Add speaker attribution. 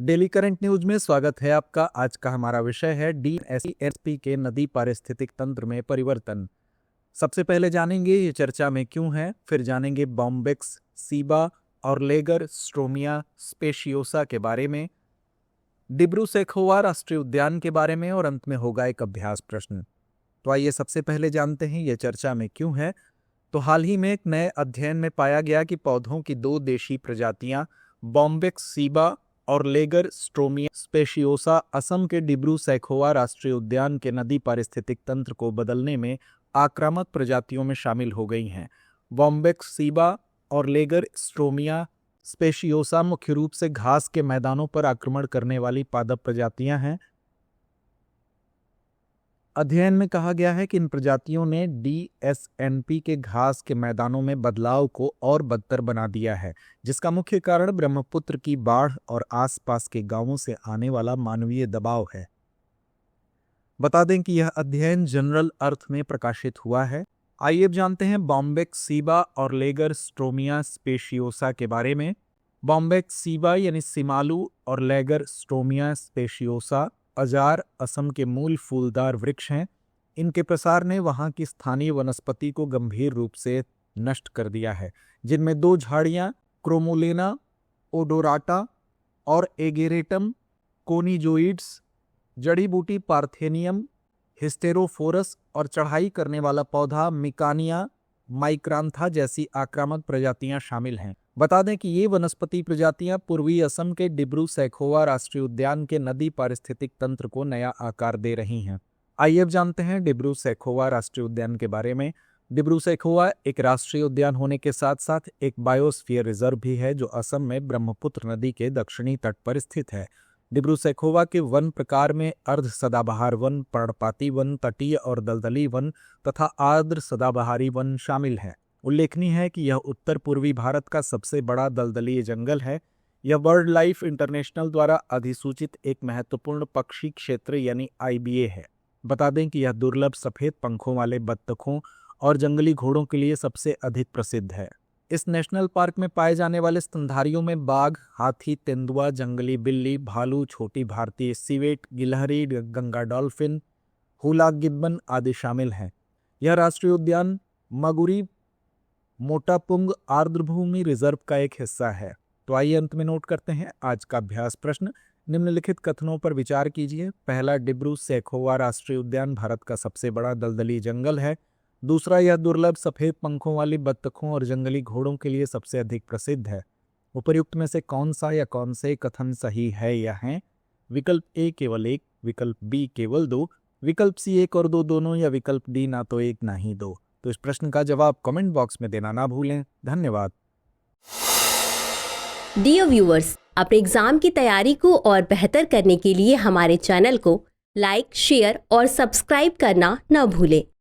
Speaker 1: Daily current news में स्वागत है आपका। आज का हमारा विषय है DSESP के नदी पारिस्थितिक तंत्र में परिवर्तन। सबसे पहले जानेंगे ये चर्चा में क्यों है, फिर जानेंगे बॉम्बिक्स, सीबा और लेगर स्ट्रोमिया स्पेशियोसा के बारे में, डिब्रू-सैखोवा राष्ट्रीय उद्यान के बारे में और अंत में होगा एक अभ्यास प्रश्न। तो आइए सबसे पहले जानते हैं ये चर्चा में क्यों है। तो हाल ही में एक नए अध्ययन में पाया गया कि पौधों की दो देशी प्रजातियां बॉम्बिक्स सीबा और लेगर स्ट्रोमिया स्पेशियोसा असम के डिब्रू-सैखोवा राष्ट्रीय उद्यान के नदी पारिस्थितिक तंत्र को बदलने में आक्रामक प्रजातियों में शामिल हो गई हैं। बॉम्बिक्स सीबा और लेगर स्ट्रोमिया स्पेशियोसा मुख्य रूप से घास के मैदानों पर आक्रमण करने वाली पादप प्रजातियां हैं। अध्ययन में कहा गया है कि इन प्रजातियों ने DSNP के घास के मैदानों में बदलाव को और बदतर बना दिया है, जिसका मुख्य कारण ब्रह्मपुत्र की बाढ़ और आसपास के गांवों से आने वाला मानवीय दबाव है। बता दें कि यह अध्ययन जनरल अर्थ में प्रकाशित हुआ है। आइए अब जानते हैं बॉम्बिक्स सीबा और लेगर स्ट्रोमिया स्पेशियोसा के बारे में। बॉम्बिक्स सीबा यानी सिमालू और लेगर स्ट्रोमिया स्पेशियोसा अजार असम के मूल फूलदार वृक्ष हैं। इनके प्रसार ने वहां की स्थानीय वनस्पति को गंभीर रूप से नष्ट कर दिया है, जिनमें दो झाड़ियां क्रोमोलेना ओडोराटा और एगेरेटम कोनिजोइड्स, जड़ी बूटी पार्थेनियम हिस्टेरोफोरस और चढ़ाई करने वाला पौधा मिकानिया माइक्रांथा जैसी आक्रामक प्रजातियां शामिल हैं। बता दें कि ये वनस्पति प्रजातियां पूर्वी असम के डिब्रू-सैखोवा राष्ट्रीय उद्यान के नदी पारिस्थितिक तंत्र को नया आकार दे रही हैं। आइए अब जानते हैं डिब्रू-सैखोवा राष्ट्रीय उद्यान के बारे में। डिब्रू-सैखोवा एक राष्ट्रीय उद्यान होने के साथ साथ एक बायोस्फीयर रिजर्व भी है, जो असम में ब्रह्मपुत्र नदी के दक्षिणी तट पर स्थित है। डिब्रू-सैखोवा के वन प्रकार में अर्ध सदाबहार वन, पर्णपाती वन, तटीय और दलदली वन तथा आर्द्र सदाबहारी वन शामिल है। उल्लेखनीय है कि यह उत्तर पूर्वी भारत का सबसे बड़ा दलदलीय जंगल है। यह वर्ल्ड लाइफ इंटरनेशनल द्वारा अधिसूचित एक महत्वपूर्ण पक्षी क्षेत्र यानी IBA है। बता दें कि यह दुर्लभ सफेद पंखों वाले बत्तखों और जंगली घोड़ों के लिए सबसे अधिक प्रसिद्ध है। इस नेशनल पार्क में पाए जाने वाले स्तनधारियों में बाघ, हाथी, तेंदुआ, जंगली बिल्ली, भालू, छोटी भारतीय सिवेट, गिलहरी, गंगा डॉल्फिन, हुला गिब्बन आदि शामिल हैं। यह राष्ट्रीय उद्यान मगुरी मोटापुंग आर्द्रभूमि रिजर्व का एक हिस्सा है। तो आइए अंत में नोट करते हैं आज का अभ्यास प्रश्न। निम्नलिखित कथनों पर विचार कीजिए। पहला, डिब्रू-सैखोवा राष्ट्रीय उद्यान भारत का सबसे बड़ा दलदली जंगल है। दूसरा, यह दुर्लभ सफेद पंखों वाली बत्तखों और जंगली घोड़ों के लिए सबसे अधिक प्रसिद्ध है। उपर्युक्त में से कौन सा या कौन से कथन सही है या हैं? विकल्प A केवल 1, विकल्प B केवल 2, विकल्प C 1 और 2 दोनों, या विकल्प D ना तो 1 ना ही 2। तो इस प्रश्न का जवाब कमेंट बॉक्स में देना ना भूलें। धन्यवाद।
Speaker 2: डियर व्यूअर्स, अपने एग्जाम की तैयारी को और बेहतर करने के लिए हमारे चैनल को लाइक, शेयर और सब्सक्राइब करना न भूलें।